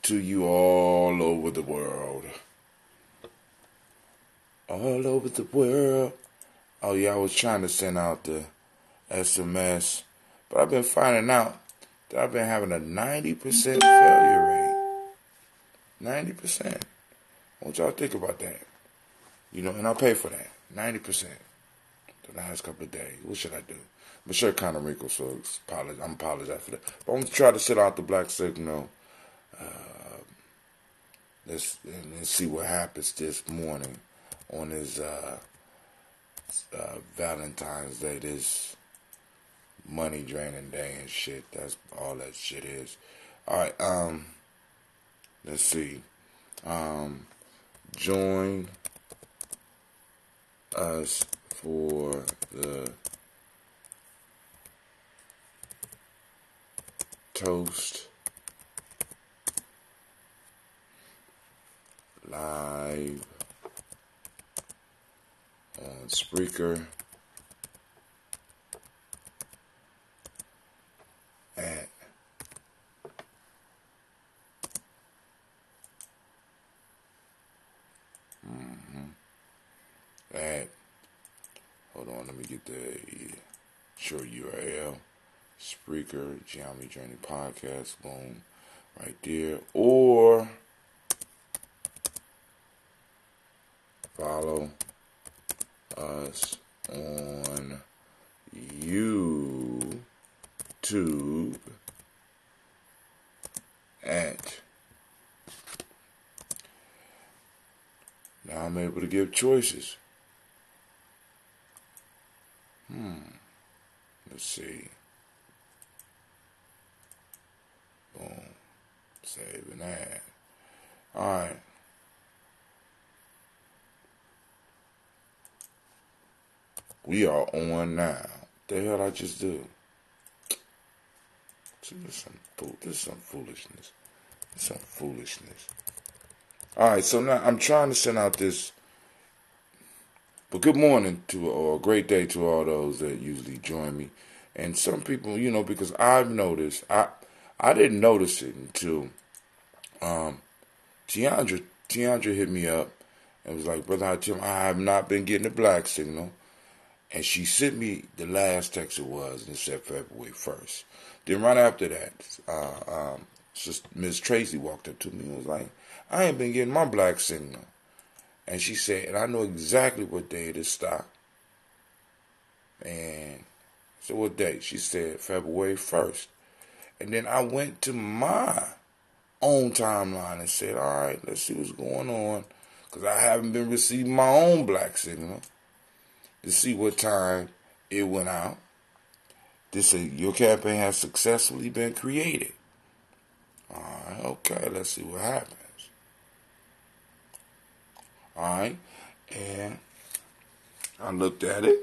to you all over the world. All over the world. Oh yeah, I was trying to send out the SMS, but I've been finding out that I've been having a 90% failure rate. 90%. What y'all think about that? You know, and I'll pay for that. 90%. The last couple of days. What should I do? My shirt kind of wrinkled, so I'm apologizing for that. But I'm going to try to sit out the black signal. Let's see what happens this morning on this Valentine's Day, this money draining day and shit. That's all that shit is. Alright, let's see. Join us for the toast live on Spreaker at hold on, let me get the short URL. Spreaker, Ujamaa Journey Podcast, boom, right there. Or follow us on YouTube at. Now I'm able to give choices. Let's see. Boom. Saving that. Alright. We are on now. What the hell I just do? See, this is some foolishness. Some foolishness. Alright, so now I'm trying to send out this. But good morning or a great day to all those that usually join me. And some people, you know, because I've noticed, I didn't notice it until Tiandra hit me up and was like, Brother Hatim, I have not been getting the black signal. And she sent me the last text it was, and it said February 1st. Then right after that, Miss Tracy walked up to me and was like, I ain't been getting my black signal. And she said, and I know exactly what day it is stopped. And so what date? She said February 1st. And then I went to my own timeline and said, all right, let's see what's going on. Because I haven't been receiving my own black signal to see what time it went out. This said, your campaign has successfully been created. All right, okay, let's see what happens. All right, and I looked at it,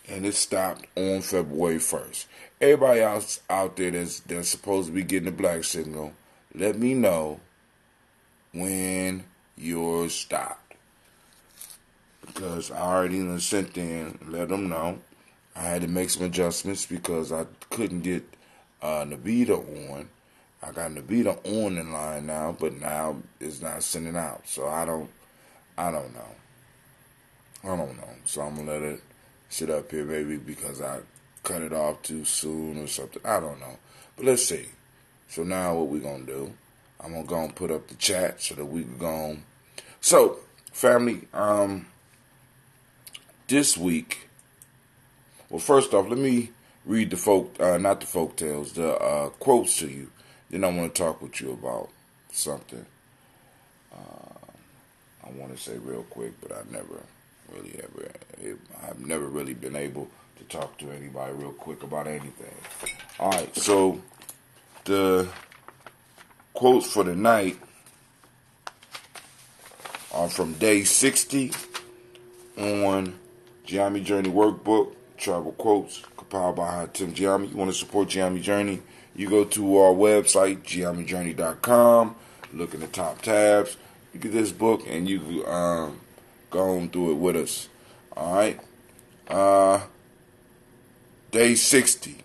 and it stopped on February 1st. Everybody else out there that's supposed to be getting the black signal, let me know when yours stopped. Because I already sent in, let them know. I had to make some adjustments because I couldn't get Navita on. I got Navita on in line now, but now it's not sending out. So I don't know. So I'm going to let it sit up here maybe because I cut it off too soon or something. I don't know. But let's see. So now what we're going to do, I'm going to go and put up the chat so that we can go on. So, family, this week, well, first off, let me read not the folk tales, the quotes to you. Then I want to talk with you about something. I want to say real quick, but I've never really been able to talk to anybody real quick about anything. All right, so the quotes for the night are from day 60 on Ujamaa Journey Workbook, Travel Quotes, compiled by Hatim Ujamaa. You want to support Ujamaa Journey, you go to our website, UjamaaJourney.com, look in the top tabs. You get this book and you go on through it with us. All right. Day 60.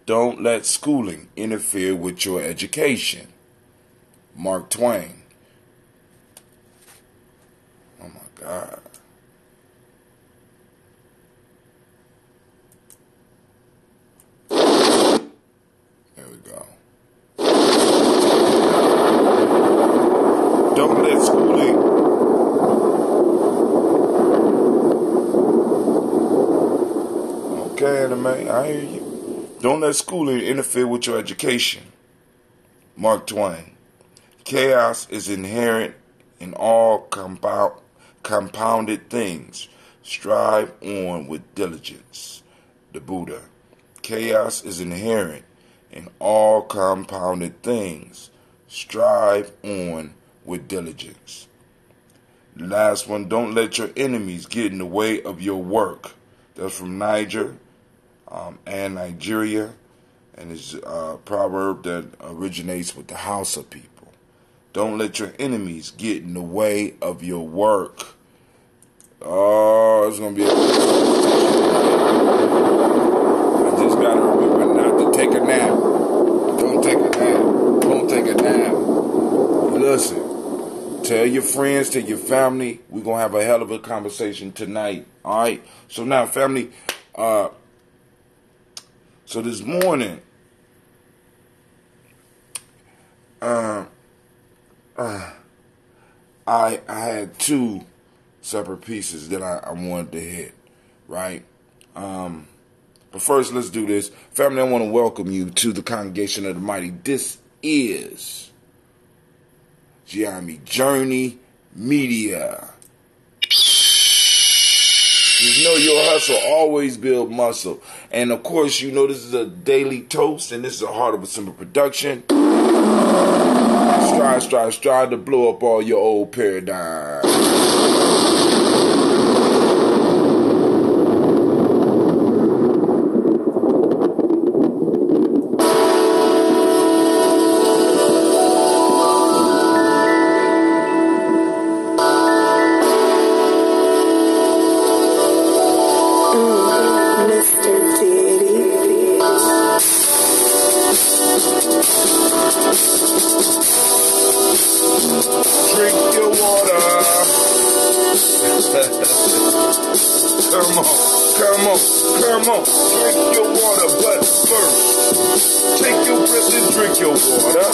Don't let schooling interfere with your education. Mark Twain. Oh my God. There we go. Don't let schooling anime, I hear you. Don't let schooling interfere with your education. Mark Twain. Chaos is inherent in all compounded things. Strive on with diligence. The Buddha. Chaos is inherent in all compounded things. Strive on with diligence. The last one, don't let your enemies get in the way of your work. That's from Niger and Nigeria, and it's a proverb that originates with the Hausa people. Don't let your enemies get in the way of your work. Oh, it's going to be I just got to remember not to take a nap. Don't take a nap. Don't take a nap. Listen, tell your friends, tell your family, we're going to have a hell of a conversation tonight. All right? So now, family, so this morning, I had two separate pieces that I wanted to hit, right? But first, let's do this. Family, I want to welcome you to the Congregation of the Mighty. This is Ujamaa Journey Media. Just know your hustle always build muscle. And of course, you know this is a daily toast, and this is a Heart of a Simple production. Strive to blow up all your old paradigms. Come on, drink your water, but first, take your breath and drink your water.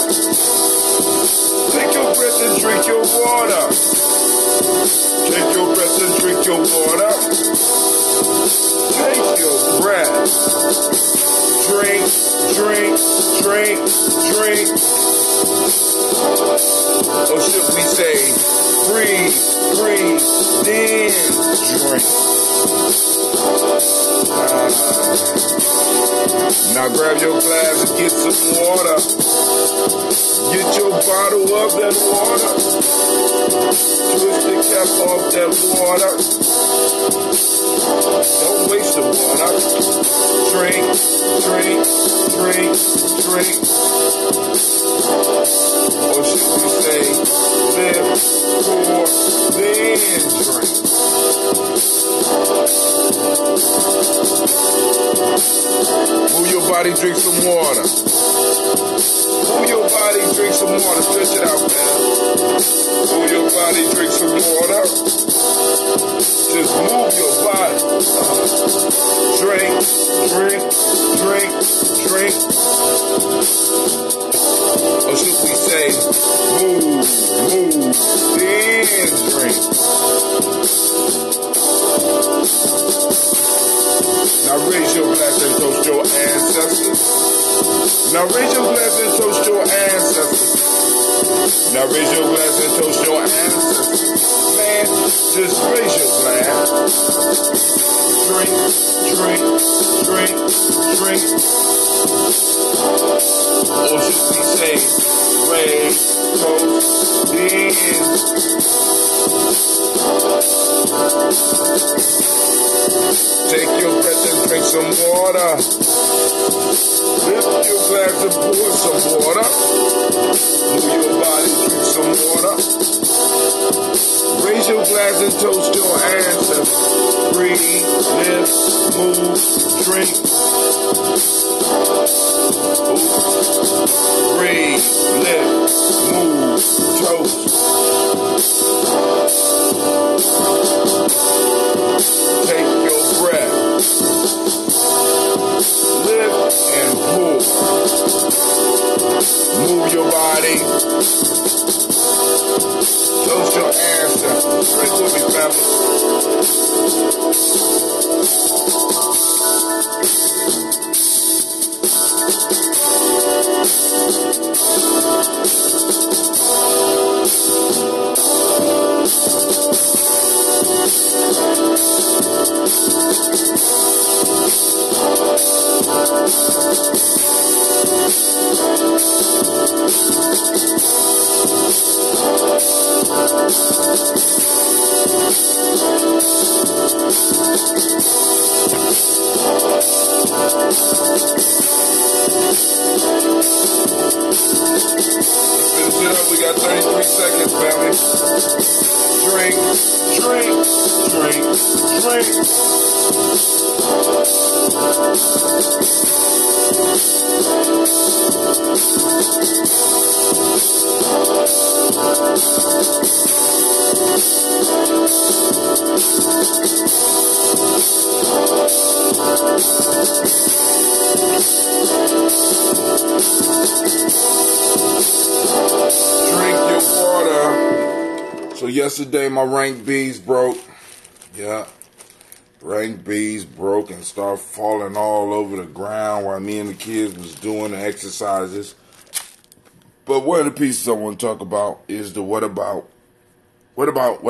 Take your breath and drink your water. Take your breath and drink your water. Take your breath. Drink. Or should we say, breathe, then drink. Now grab your glass and get some water. Get your bottle of that water. Twist the cap off that water. Don't waste the water. Drink. Or should we say, live, pour, then drink. Move your body, drink some water. Move your body, drink some water. Stretch it out, man. Move your body, drink some water. Just move your body. Drink. Or should we say, move, then drink. Now raise your glass and toast your ancestors. Now raise your glass and toast your ancestors. Now raise your glass and toast your ancestors. Man, just raise your glass. Drink. Or should we say, raise, toast, then. Take your breath and drink some water. Lift your glass and pour some water. Move your body, drink some water. Raise your glass and toast your ancestors. Breathe, live, move, drink. Breathe, live, move, toast. Take your breath. Lift and pull. Move your body. Toast your ancestors. Drink with me, family. Finish it up. We got 33 seconds, family. Drink, drink, drink, drink. Drink your water. So yesterday my rank B's broke. Yeah. Rank B's broke and started falling all over the ground while me and the kids was doing the exercises. But one of the pieces I want to talk about is the what about. What about?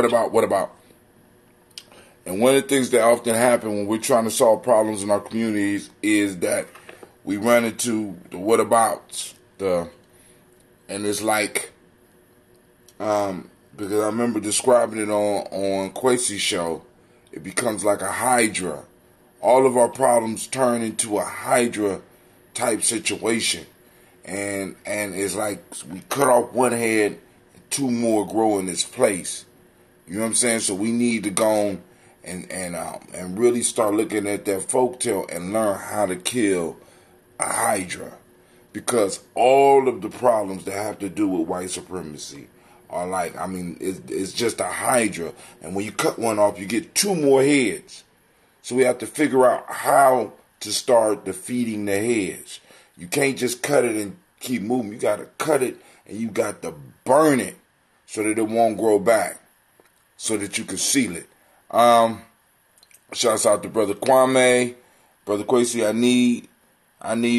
And one of the things that often happen when we're trying to solve problems in our communities is that we run into the whatabouts. And it's like, because I remember describing it on Quasi's show, it becomes like a hydra. All of our problems turn into a hydra type situation. And it's like we cut off one head and two more grow in its place. You know what I'm saying? So we need to go and really start looking at that folktale and learn how to kill a hydra. Because all of the problems that have to do with white supremacy are like, I mean, it's just a hydra. And when you cut one off, you get two more heads. So we have to figure out how to start defeating the heads. You can't just cut it and keep moving. You got to cut it and you got to burn it so that it won't grow back, so that you can seal it. Shouts out to Brother Kwame, Brother Quasi. I need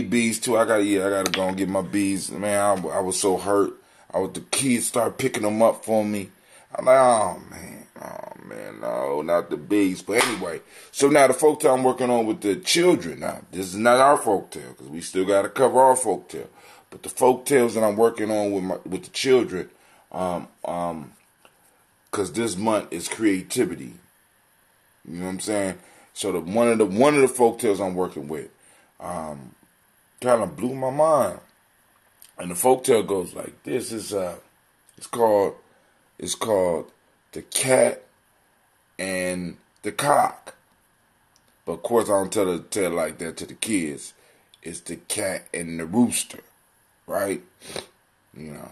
bees too. I gotta go and get my bees. Man, I was so hurt. The kids started picking them up for me. I'm like, oh man, no, not the bees. But anyway, so now the folktale I'm working on with the children. Now, this is not our folktale because we still gotta cover our folktale. But the folktales that I'm working on with the children, because this month is creativity. You know what I'm saying? So one of the folktales I'm working with, kind of blew my mind. And the folktale goes like this: it's called The Cat and the Cock. But of course I don't tell it like that to the kids. It's the cat and the rooster, right? You know,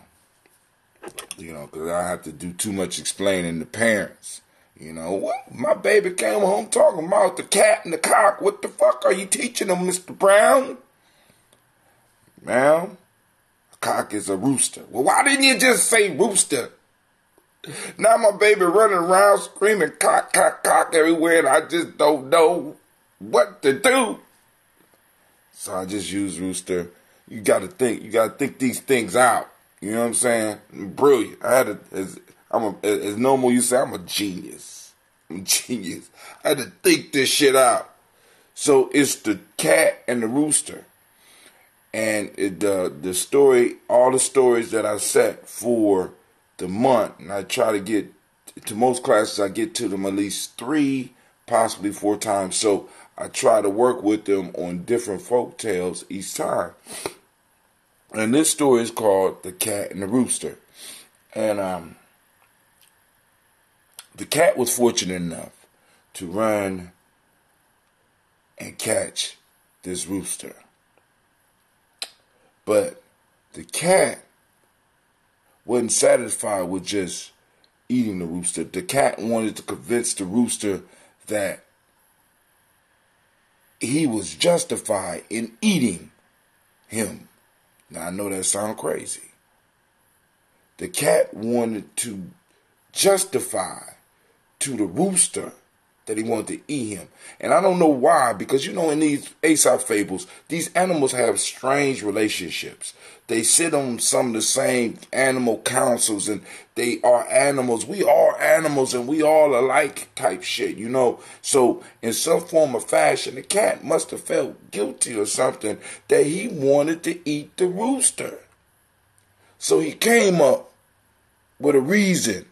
because I have to do too much explaining to parents. You know, what? My baby came home talking about the cat and the cock. What the fuck are you teaching them, Mr. Brown? Now, a cock is a rooster. Well, why didn't you just say rooster? Now my baby running around screaming cock, cock, cock everywhere, and I just don't know what to do. So I just use rooster. You gotta think these things out. You know what I'm saying? I'm brilliant. As normal you say, I'm a genius. I had to think this shit out. So it's the cat and the rooster. And the story, all the stories that I set for the month, and I try to get to most classes, I get to them at least 3, possibly 4 times. So I try to work with them on different folk tales each time. And this story is called The Cat and the Rooster. And the cat was fortunate enough to run and catch this rooster. But the cat wasn't satisfied with just eating the rooster. The cat wanted to convince the rooster that he was justified in eating him. Now, I know that sounds crazy. The cat wanted to justify to the rooster that he wanted to eat him. And I don't know why, because you know in these Aesop fables, these animals have strange relationships. They sit on some of the same animal councils, and they are animals. We are animals, and we all alike type shit, you know. So in some form or fashion, the cat must have felt guilty or something that he wanted to eat the rooster. So he came up with a reason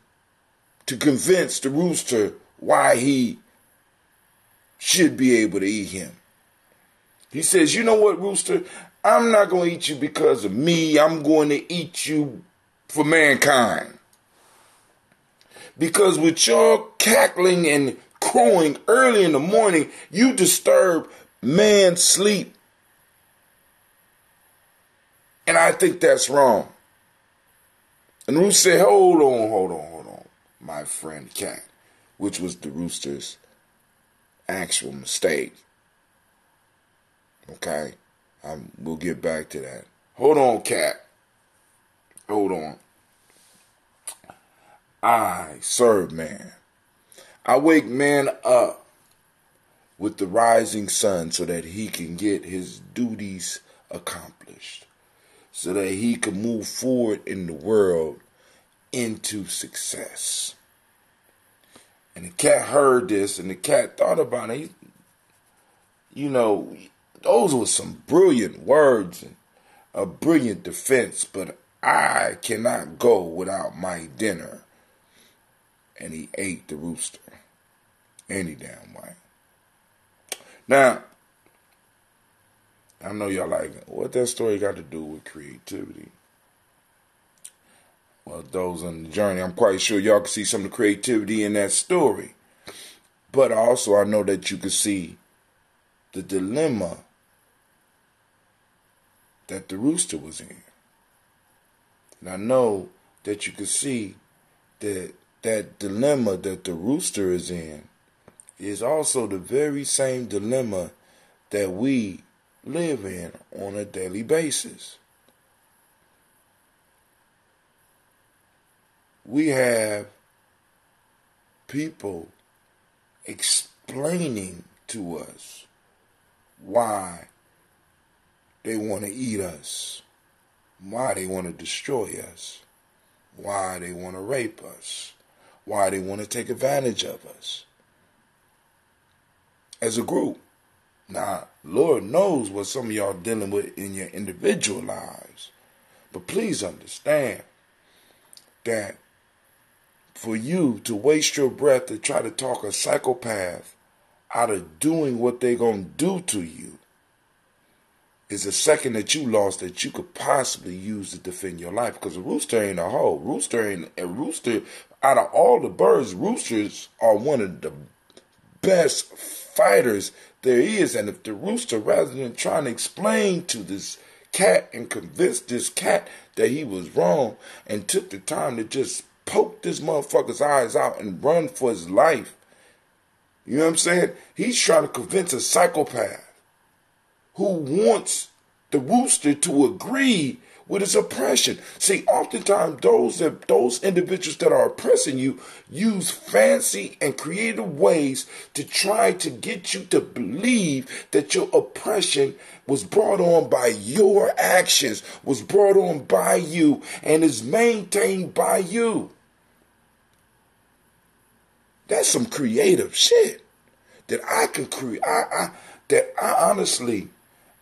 to convince the rooster why he should be able to eat him. He says, you know what, rooster? I'm not going to eat you because of me. I'm going to eat you for mankind. Because with your cackling and crowing early in the morning, you disturb man's sleep. And I think that's wrong. And the rooster said, hold on, my friend cat, which was the rooster's actual mistake. Okay? We'll get back to that. Hold on, cat. Hold on. I serve man. I wake man up with the rising sun so that he can get his duties accomplished, so that he can move forward in the world into success. And the cat heard this, and the cat thought about it. You know, those were some brilliant words and a brilliant defense, but I cannot go without my dinner. And he ate the rooster any damn way. Now, I know y'all like, what that story got to do with creativity? Well, those on the journey, I'm quite sure y'all can see some of the creativity in that story. But also, I know that you can see the dilemma that the rooster was in. And I know that you can see that that dilemma that the rooster is in is also the very same dilemma that we live in on a daily basis. We have people explaining to us why they want to eat us, why they want to destroy us, why they want to rape us, why they want to take advantage of us as a group. Now, Lord knows what some of y'all dealing with in your individual lives, but please understand that for you to waste your breath to try to talk a psychopath out of doing what they're going to do to you is a second that you lost that you could possibly use to defend your life. Because a rooster ain't a hoe. Rooster, out of all the birds, roosters are one of the best fighters there is. And if the rooster, rather than trying to explain to this cat and convince this cat that he was wrong, and took the time to just poke this motherfucker's eyes out and run for his life, you know what I'm saying? He's trying to convince a psychopath who wants the rooster to agree with his oppression. See, oftentimes those individuals that are oppressing you use fancy and creative ways to try to get you to believe that your oppression was brought on by your actions, was brought on by you, and is maintained by you. That's some creative shit that I can create. That I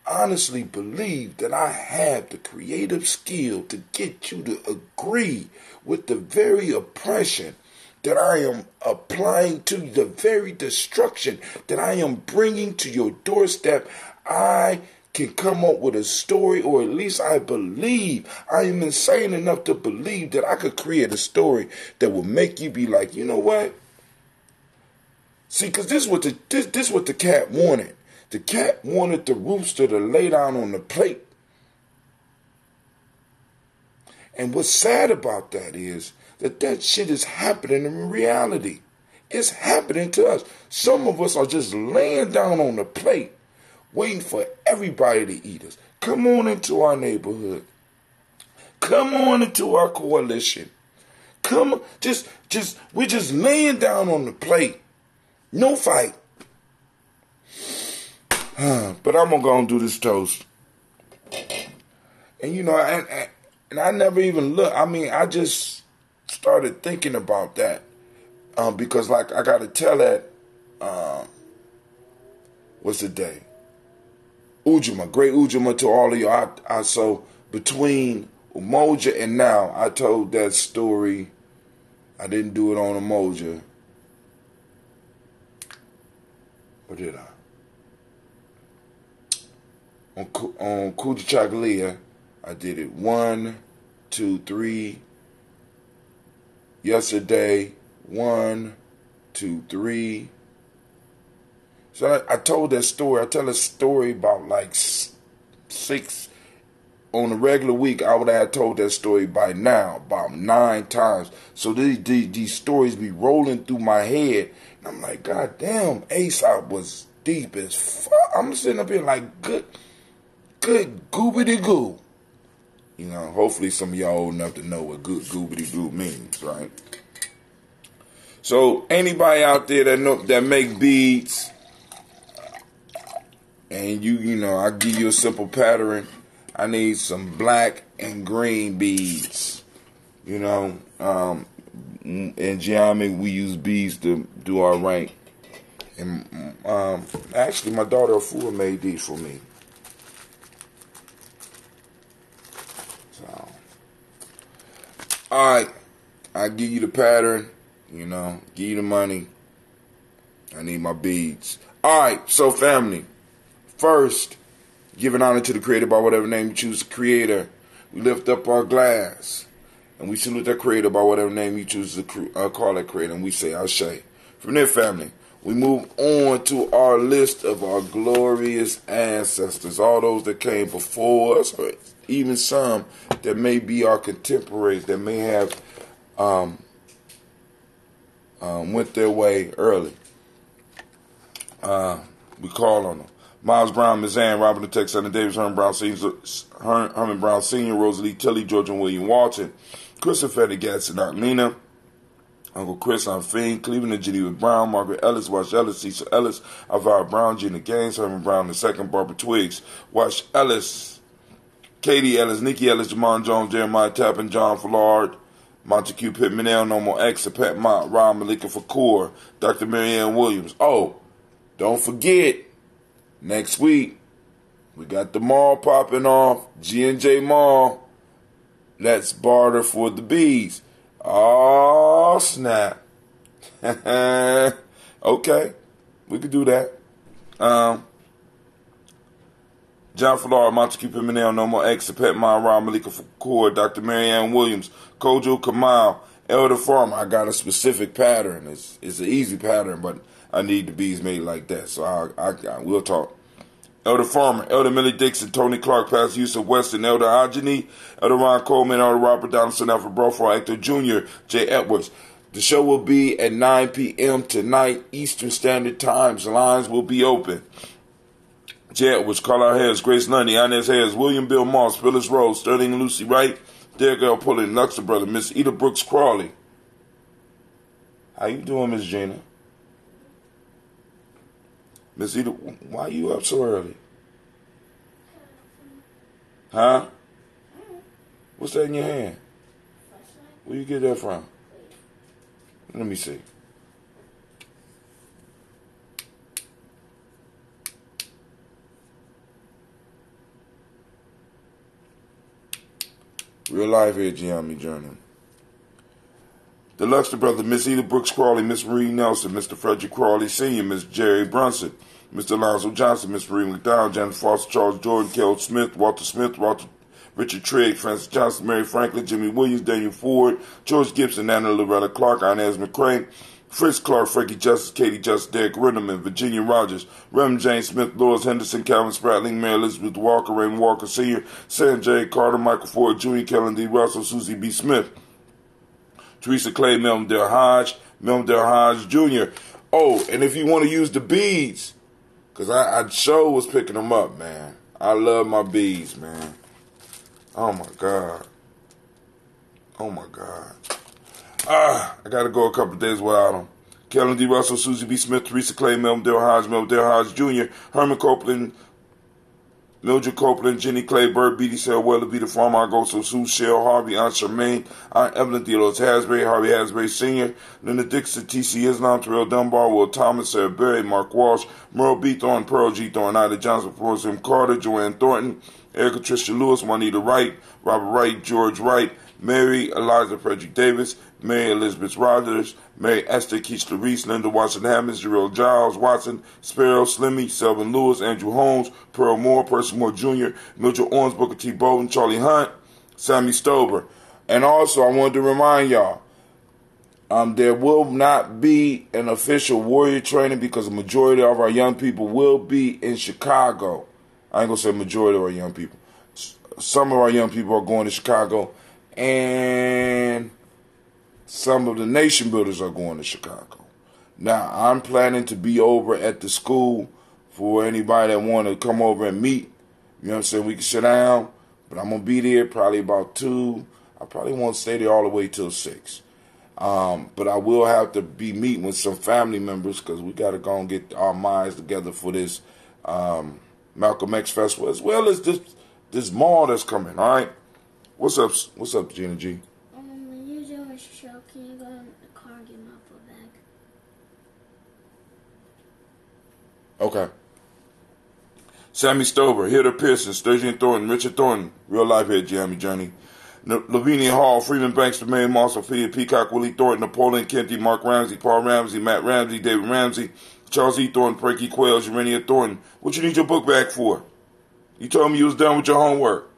honestly believe that I have the creative skill to get you to agree with the very oppression that I am applying to the very destruction that I am bringing to your doorstep. I can come up with a story, or at least I believe, I am insane enough to believe that I could create a story that will make you be like, you know what? See, because this what the cat wanted. The cat wanted the rooster to lay down on the plate. And what's sad about that is that shit is happening in reality. It's happening to us. Some of us are just laying down on the plate, waiting for everybody to eat us. Come on into our neighborhood. Come on into our coalition. We're just laying down on the plate. No fight. But I'm gonna go and do this toast. And you know, and I never even looked. I mean, I just started thinking about that. Because like I gotta tell that what's the day? Ujamaa, great Ujamaa to all of you. I so between Umoja and now, I told that story. I didn't do it on Umoja. Or did I? On Kujichagulia, I did it 1, 2, 3. Yesterday, 1, 2, 3. So I told that story. I tell a story about like 6. On a regular week, I would have told that story by now about 9 times. So these stories be rolling through my head. And I'm like, God damn, Aesop was deep as fuck. I'm sitting up here like, good goobity goo. You know, hopefully some of y'all old enough to know what good goobity goo means, right? So anybody out there that make beads, and you know, I give you a simple pattern. I need some black and green beads. You know, in geometry we use beads to do our rank. And actually, my daughter Afua made these for me. So, all right, I give you the pattern. You know, give you the money. I need my beads. All right, so family. First, giving honor to the Creator by whatever name you choose, the Creator. We lift up our glass, and we salute that Creator by whatever name you choose to call that Creator, and we say Ashe. From there, family, we move on to our list of our glorious ancestors, all those that came before us, or even some that may be our contemporaries that may have went their way early. We call on them. Miles Brown, Mizan, Robert the Tech, Sonny Davis, Herman Brown Sr., Rosalie Tilley, George and William Walton, Christopher Gatson, Aunt Lena, Uncle Chris, Aunt Fiend, Cleveland and Geneva Brown, Margaret Ellis, Wash Ellis, Cecil Ellis, Alvaro Brown, Gina Gaines, Herman Brown II, Barbara Twiggs, Wash Ellis, Katie Ellis, Nikki Ellis, Jamon Jones, Jeremiah Tappan, John Fallard, Montague Pittman, No More X, Pat Mott, Ron Malika Fakour, Dr. Marianne Williams. Oh, don't forget, next week, we got the mall popping off, G&J Mall. Let's barter for the bees. Oh, snap. Okay, we could do that. John Fallard, Montague Pimenel, No More X, Pet Mine, Ron Malika Fakour, Dr. Marianne Williams, Kojo Kamal, Elder Farmer. I got a specific pattern. It's an easy pattern, but I need the bees made like that. So we'll talk. Elder Farmer, Elder Millie Dixon, Tony Clark, Pastor Yusuf Weston, Elder Ajani, Elder Ron Coleman, Elder Robert Donaldson, Alfred Broford, Actor Jr., Jay Edwards. The show will be at 9 p.m. tonight, Eastern Standard Times. Lines will be open. Jay Edwards, Carlisle Harris, Grace Lundy, Inez Harris, William Bill Moss, Phyllis Rose, Sterling and Lucy Wright, Derek L. Pullen, Luxor Brother, Miss Eda Brooks Crawley. How you doing, Miss Gina? Miss Eda, why you up so early? Huh? What's that in your hand? Where you get that from? Let me see. Real life here, Geometry Journal. The Luxor Brother, Miss Eda Brooks Crawley, Miss Marie Nelson, Mr. Frederick Crawley Sr., Miss Jerry Brunson, Mr. Alonzo Johnson, Miss Marie McDowell, Janet Foster, Charles Jordan, Kel Smith, Richard Trigg, Francis Johnson, Mary Franklin, Jimmy Williams, Daniel Ford, George Gibson, Anna Loretta Clark, Inez McCray, Fritz Clark, Frankie Justice, Katie Justice, Derek Rinderman, Virginia Rogers, Reverend James Smith, Lois Henderson, Calvin Spratling, Mary Elizabeth Walker, Raymond Walker Sr., Sam J. Carter, Michael Ford Jr., Kellen D. Russell, Susie B. Smith, Teresa Clay, Melvin Del Hodge Jr. Oh, and if you want to use the beads, because I sure was picking them up, man. I love my beads, man. Oh, my God. Oh, my God. I got to go a couple of days without them. Kellen D. Russell, Susie B. Smith, Teresa Clay, Melvin Del Hodge Jr., Herman Copeland, Mildred Copeland, Jenny Clay, Bird, B.D. Sale, Weller, B. The Farmer, I go so Sue, Shell, Harvey, Aunt Charmaine, Aunt Evelyn, Theodore Hasbury, Harvey Hasbury Sr., Linda Dixon, T.C. Islam, Terrell Dunbar, Will Thomas, Sarah Berry, Mark Walsh, Merle B. Thornton, Pearl G. Thornton, Ida Johnson, Forrest M. Carter, Joanne Thornton, Erica Tricia Lewis, Juanita Wright, Robert Wright, George Wright, Mary Eliza Frederick Davis, Mary Elizabeth Rogers, Mary Esther Keishla Reese, Linda Washington Hammonds, Jarrell Giles Watson, Sparrow Slimmy, Selvin Lewis, Andrew Holmes, Pearl Moore, Percy Moore Jr., Mildred Owens, Booker T. Bolden, Charlie Hunt, Sammy Stover. And also, I wanted to remind y'all, there will not be an official warrior training because the majority of our young people will be in Chicago. I ain't going to say majority of our young people. Some of our young people are going to Chicago, and some of the nation builders are going to Chicago. Now, I'm planning to be over at the school for anybody that want to come over and meet. You know what I'm saying? We can sit down, but I'm going to be there probably about 2. I probably won't stay there all the way till 6. But I will have to be meeting with some family members because we got to go and get our minds together for this Malcolm X Festival, as well as this mall that's coming, all right? What's up, Gina G? When you do a show, can you go in the car and get my foot back? Okay. Sammy Stover, Hilda Pearson, Sturgeon Thornton, Richard Thornton, Real Life Head, Jamie Journey, Lavinia Hall, Freeman Banks, Tremaine Moss, Sophia Peacock, Willie Thornton, Napoleon Kenty, Mark Ramsey, Paul Ramsey, Matt Ramsey, David Ramsey, Charles E. Thornton, Frankie Quails, Urania Thornton. What you need your book back for? You told me you was done with your homework.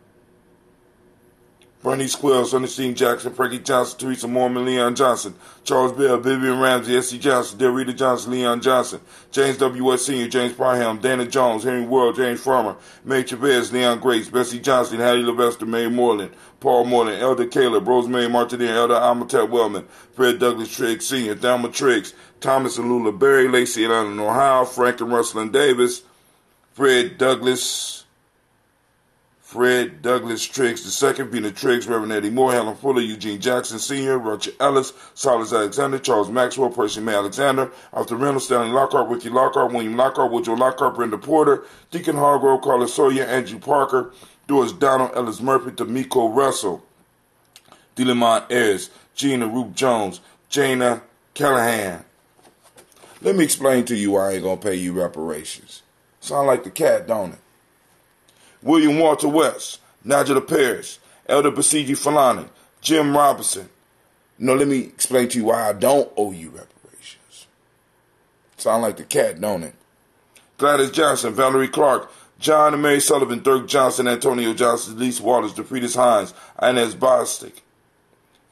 Bernice Quills, Ernestine Jackson, Frankie Johnson, Teresa Mormon, Leon Johnson, Charles Bell, Vivian Ramsey, S.C. Johnson, Delrita Johnson, Leon Johnson, James W. S. Sr., James Parham, Dana Jones, Henry World, James Farmer, May Chavez, Leon Grace, Bessie Johnson, Hattie Levester, May Moreland, Paul Moreland, Elder Caleb, Rosemary Martinez, Elder Amatep Wellman, Fred Douglas Triggs Sr., Thelma Triggs, Thomas and Lula Berry, Lacey and Eleanor Howe, Frank and Russell and Davis, Fred Douglas Triggs II, Peter Triggs, Reverend Eddie Moore, Helen Fuller, Eugene Jackson Sr., Roger Ellis, Silas Alexander, Charles Maxwell, Percy May Alexander, Arthur Reynolds, Stanley Lockhart, Ricky Lockhart, William Lockhart, Woodrow Lockhart, Brenda Porter, Deacon Hargrove, Carlos Sawyer, Andrew Parker, Doris Donald, Ellis Murphy, D'Amico Russell, Delamont Ayers, Gina Ruth Jones, Jana Callahan. Let me explain to you why I ain't going to pay you reparations. Sound like the cat, don't it? William Walter West, Nigel Paris, Elder Basiji Falani, Jim Robinson. No, let me explain to you why I don't owe you reparations. Sound like the cat, don't it? Gladys Johnson, Valerie Clark, John and Mary Sullivan, Dirk Johnson, Antonio Johnson, Lise Waters, DeFritas Hines, Inez Bostic,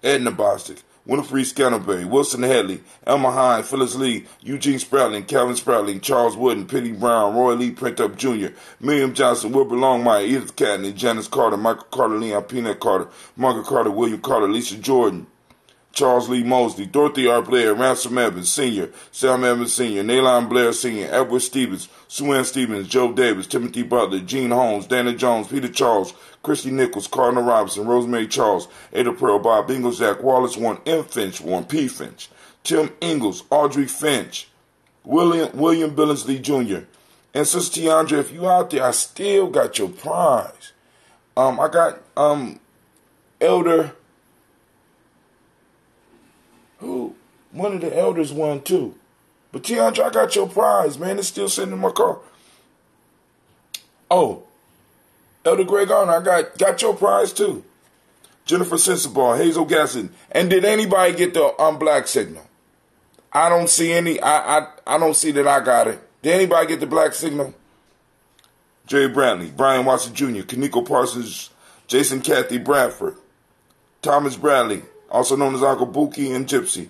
Edna Bostic, Winifred Scantleberry, Wilson Headley, Elma Hine, Phyllis Lee, Eugene Spratling, Calvin Spratling, Charles Wooden, Penny Brown, Roy Lee Printup Jr., Miriam Johnson, Wilbur Longmire, Edith Catton, Janice Carter, Michael Carter, Leon Peanut Carter, Margaret Carter, William Carter, Lisa Jordan, Charles Lee Mosley, Dorothy R. Blair, Ransom Evans, Sr., Sam Evans, Sr., Naylon Blair, Sr., Edward Stevens, Sue Ann Stevens, Joe Davis, Timothy Butler, Gene Holmes, Dana Jones, Peter Charles, Christy Nichols, Cardinal Robinson, Rosemary Charles, Ada Pearl, Bob Bingle, Zach Wallace, Warren M. Finch, Warren P. Finch, Tim Ingalls, Audrey Finch, William Billingsley Jr., and Sister Tiandra, if you out there, I still got your prize. I got Elder... One of the elders won too. But Tiandra, I got your prize, man. It's still sitting in my car. Oh, Elder Greg Arnold, I got your prize too. Jennifer Sensabaugh, Hazel Gasson. And did anybody get the black signal? I don't see any. I don't see that I got it. Did anybody get the black signal? Jerry Brantley, Brian Watson Jr., Kaneko Parsons, Jason Cathy Bradford, Thomas Bradley, also known as Uncle Buki and Gypsy,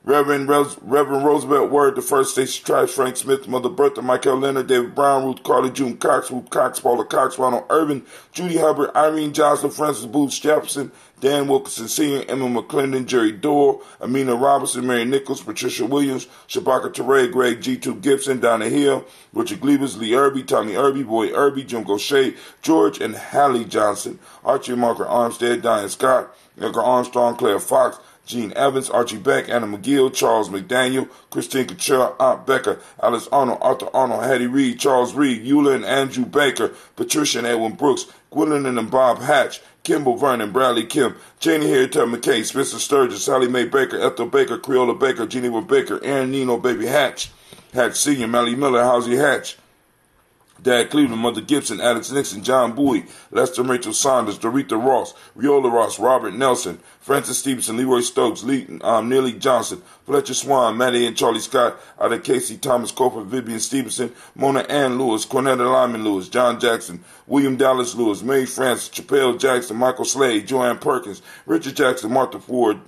Reverend Roosevelt Word, the First Station Tribes, Frank Smith, Mother Bertha, Michael Leonard, David Brown, Ruth Carter, June Cox, Ruth Cox, Paula Cox, Ronald Irvin, Judy Hubbard, Irene Johnson, Francis Booth Jefferson, Dan Wilkinson Sr., Emma McClendon, Jerry Doyle, Amina Robinson, Mary Nichols, Patricia Williams, Shabaka Teray, Greg G2 Gibson, Donna Hill, Richard Glebus, Lee Irby, Tommy Irby, Boy Irby, Jim Gaucher, George and Hallie Johnson, Archie Margaret Armstead, Diane Scott, Edgar Armstrong, Claire Fox, Gene Evans, Archie Beck, Anna McGill, Charles McDaniel, Christine Couture, Aunt Becca, Alice Arnold, Arthur Arnold, Hattie Reed, Charles Reed, Eula and Andrew Baker, Patricia and Edwin Brooks, Gwendolyn and Bob Hatch, Kimball Vernon, Bradley Kim, Janie Harriet McKay, Spencer Sturgis, Sally Mae Baker, Ethel Baker, Creola Baker, Geneva Baker, Aaron Nino, Baby Hatch, Hatch Sr., Mally Miller, Housie Hatch, Dad Cleveland, Mother Gibson, Alex Nixon, John Bowie, Lester Rachel Saunders, Dorita Ross, Riola Ross, Robert Nelson, Francis Stevenson, Leroy Stokes, Neely Johnson, Fletcher Swan, Maddie and Charlie Scott, Ada Casey, Thomas Coper, Vivian Stevenson, Mona Ann Lewis, Cornetta Lyman Lewis, John Jackson, William Dallas Lewis, Mary Francis, Chappelle Jackson, Michael Slade, Joanne Perkins, Richard Jackson, Martha Ford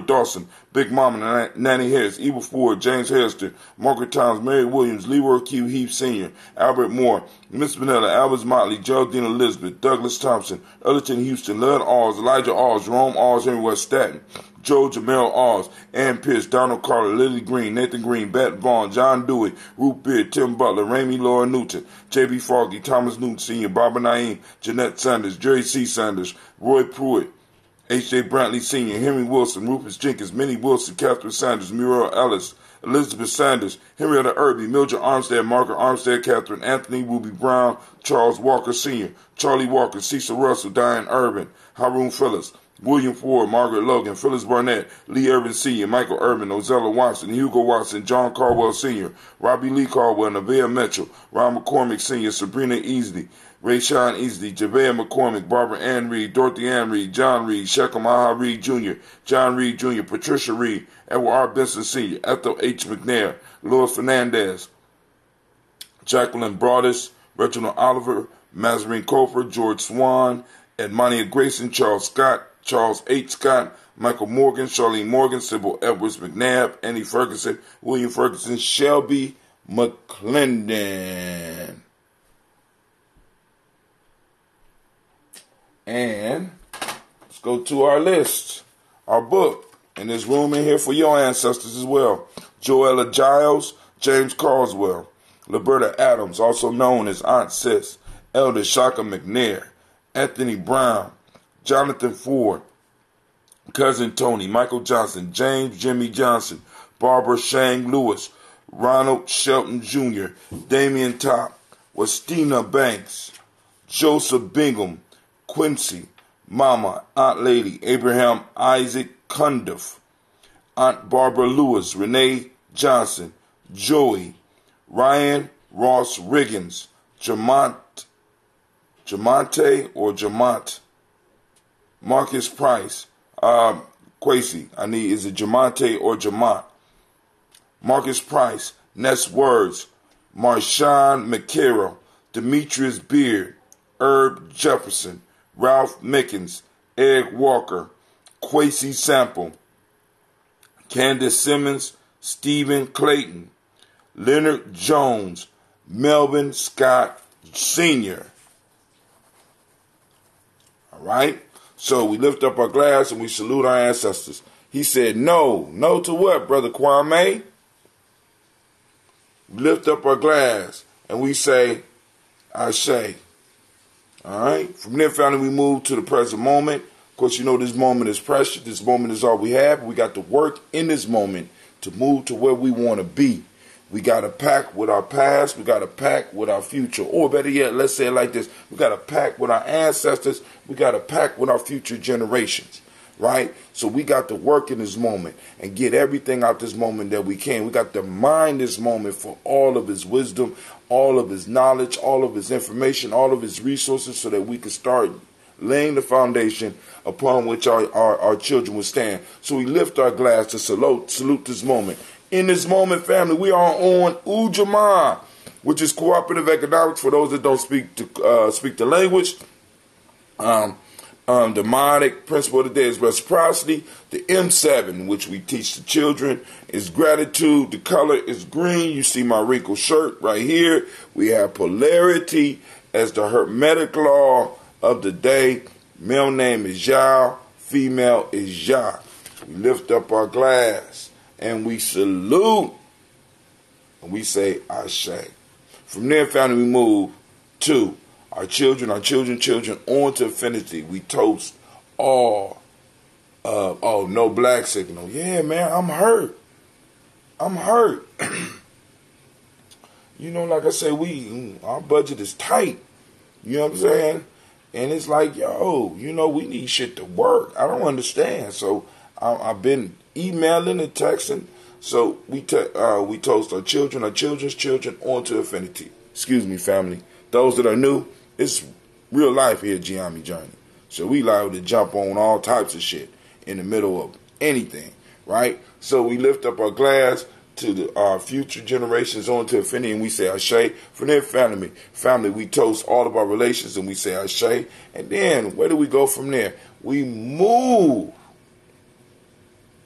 Dawson, Big Mama, Nanny Harris, Eva Ford, James Hairston, Margaret Towns, Mary Williams, Leroy Q. Heath Sr., Albert Moore, Miss Vanilla, Albert Motley, Geraldine Elizabeth, Douglas Thompson, Ellerton Houston, Lud Alls, Elijah Alls, Jerome Alls, Henry West Staten, Joe Jamel Alls, Ann Pierce, Donald Carter, Lily Green, Nathan Green, Bat Vaughn, John Dewey, Ruth Beard, Tim Butler, Ramey Laura Newton, J.B. Foggy, Thomas Newton Sr., Barbara Naeem, Jeanette Sanders, Jerry C. Sanders, Roy Pruitt, H.J. Brantley Sr., Henry Wilson, Rufus Jenkins, Minnie Wilson, Catherine Sanders, Muriel Ellis, Elizabeth Sanders, Henrietta Irby, Mildred Armstead, Margaret Armstead, Catherine Anthony, Ruby Brown, Charles Walker Sr., Charlie Walker, Cecil Russell, Diane Irvin, Haroon Phillips, William Ford, Margaret Logan, Phyllis Barnett, Lee Irvin Sr., Michael Irvin, Ozella Watson, Hugo Watson, John Caldwell Sr., Robbie Lee Caldwell, Nevaeh Mitchell, Ron McCormick Sr., Sabrina Easley, Rayshawn Easley, Javea McCormick, Barbara Ann Reed, Dorothy Ann Reed, John Reed, Shechem Aha Reed Jr., John Reed Jr., Patricia Reed, Edward R. Benson Sr., Ethel H. McNair, Louis Fernandez, Jacqueline Broadus, Reginald Oliver, Mazarine Cofer, George Swan, Edmonia Grayson, Charles Scott, Charles H. Scott, Michael Morgan, Charlene Morgan, Sybil Edwards McNabb, Annie Ferguson, William Ferguson, Shelby McClendon. And let's go to our list, our book, and there's room in here for your ancestors as well. Joella Giles, James Carswell, Liberta Adams, also known as Aunt Sis, Elder Shaka McNair, Anthony Brown, Jonathan Ford, Cousin Tony, Michael Johnson, James Jimmy Johnson, Barbara Shang Lewis, Ronald Shelton Jr., Damian Top, Westina Banks, Joseph Bingham, Quincy, Mama, Aunt Lady, Abraham Isaac Cundiff, Aunt Barbara Lewis, Renee Johnson, Joey, Ryan Ross Riggins, Jamont, Marcus Price, Quasi, is it Jamonte or Jamont? Marcus Price, Ness Words, Marshawn McCarroll, Demetrius Beard, Herb Jefferson, Ralph Mickens, Ed Walker, Quasi Sample, Candace Simmons, Stephen Clayton, Leonard Jones, Melvin Scott Sr. All right? So we lift up our glass and we salute our ancestors. He said, no. No to what, Brother Kwame? We lift up our glass and we say, Ashe. All right? From there, family, we move to the present moment. Of course, you know this moment is precious. This moment is all we have. We got to work in this moment to move to where we want to be. We got to pack with our past. We got to pack with our future. Or better yet, let's say it like this. We got to pack with our ancestors. We got to pack with our future generations. Right? So we got to work in this moment and get everything out this moment that we can. We got to mine this moment for all of his wisdom, all of his knowledge, all of his information, all of his resources so that we can start laying the foundation upon which our children will stand. So we lift our glass to salute this moment In this moment, family, we are on Ujamaa, which is cooperative economics for those that don't speak the language. The mnemonic principle of the day is reciprocity. The M7, which we teach the children, is gratitude. The color is green. You see my wrinkled shirt right here. We have polarity as the hermetic law of the day. Male name is Yao. Female is Ya. We lift up our glass and we salute. And we say Ashe. From there, family, we move to our children, on to infinity. We toast all. No black signal. Yeah, man, I'm hurt. You know, like I say, our budget is tight. You know what I'm saying? And it's like, yo, you know, we need shit to work. I don't understand. So I've been emailing and texting. So we toast our children's children on to infinity. Excuse me, family. Those that are new, it's real life here at Ujamaa Journey. So we liable to jump on all types of shit in the middle of anything, right? So we lift up our glass to our future generations on to infinity, and we say Ashe. From there, family, we toast all of our relations, and we say Ashe. And then, where do we go from there? We move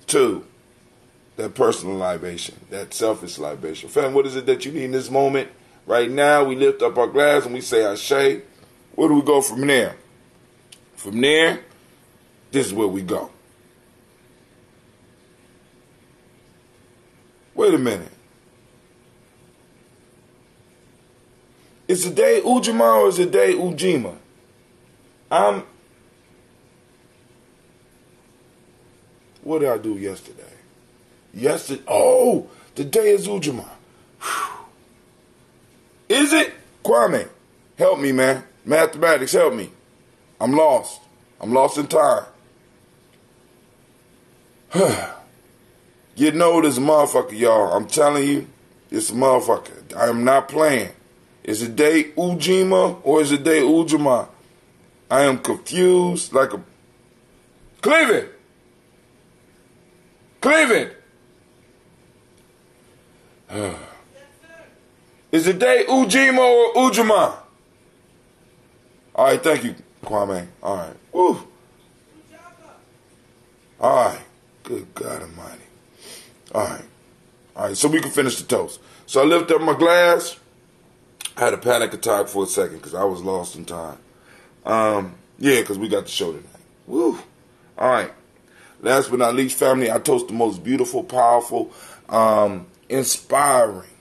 to that personal libation, that selfish libation. Family, what is it that you need in this moment? Right now, we lift up our glass, and we say Ashe. Where do we go from there? From there, this is where we go. Wait a minute. Is the day Ujamaa or is the day Ujamaa? What did I do yesterday? Oh, the day is Ujamaa. Is it? Kwame, help me, man. Mathematics, help me. I'm lost. I'm lost in time. Getting old is a motherfucker, y'all. I'm telling you, it's a motherfucker. I am not playing. Is it day Ujamaa or is it day Ujamaa? I am confused like a... Cleveland! Is it day Ujamaa or Ujamaa? All right, thank you, Kwame. All right. Woo. All right. Good God Almighty. All right, so we can finish the toast. So I lifted up my glass. I had a panic attack for a second because I was lost in time. Because we got the show tonight. Woo. All right. Last but not least, family, I toast the most beautiful, powerful, inspiring,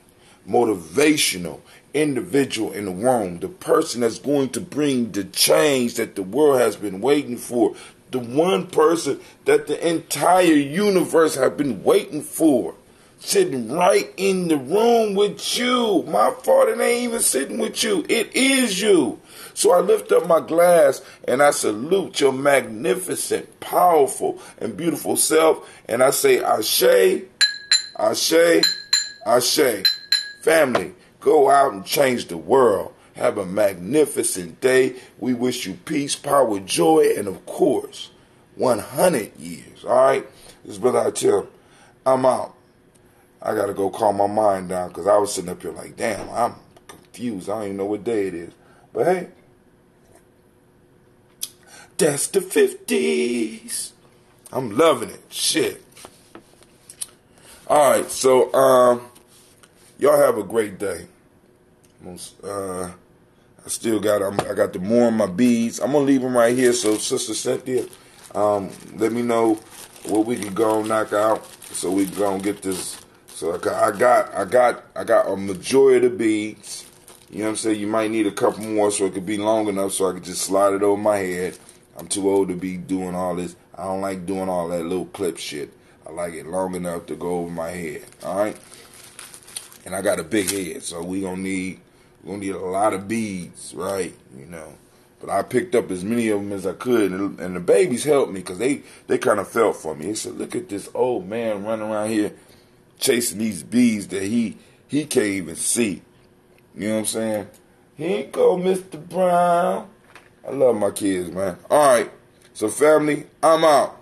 motivational individual in the world. The person that's going to bring the change that the world has been waiting for. The one person that the entire universe have been waiting for. Sitting right in the room with you. My fault, it ain't even sitting with you. It is you. So I lift up my glass and I salute your magnificent, powerful, and beautiful self. And I say, Ashe, Ashe, Ashe. Family, go out and change the world. Have a magnificent day. We wish you peace, power, joy, and of course, 100 years. All right? This is Brother Atil. I'm out. I got to go calm my mind down because I was sitting up here like, damn, I'm confused. I don't even know what day it is. But hey, that's the 50s. I'm loving it. Shit. All right, so y'all have a great day. I got the more on my beads. I'm gonna leave them right here. So Sister Cynthia, let me know what we can go knock out so we can go and get this. So I got a majority of the beads. You know what I'm saying? You might need a couple more so it could be long enough so I could just slide it over my head. I'm too old to be doing all this. I don't like doing all that little clip shit. I like it long enough to go over my head. All right. And I got a big head, so we're gonna need a lot of beads, right? You know. But I picked up as many of them as I could, and the babies helped me because they kind of felt for me. They said, "Look at this old man running around here chasing these beads that he can't even see." You know what I'm saying? Here you go, Mr. Brown. I love my kids, man. All right. So, family, I'm out.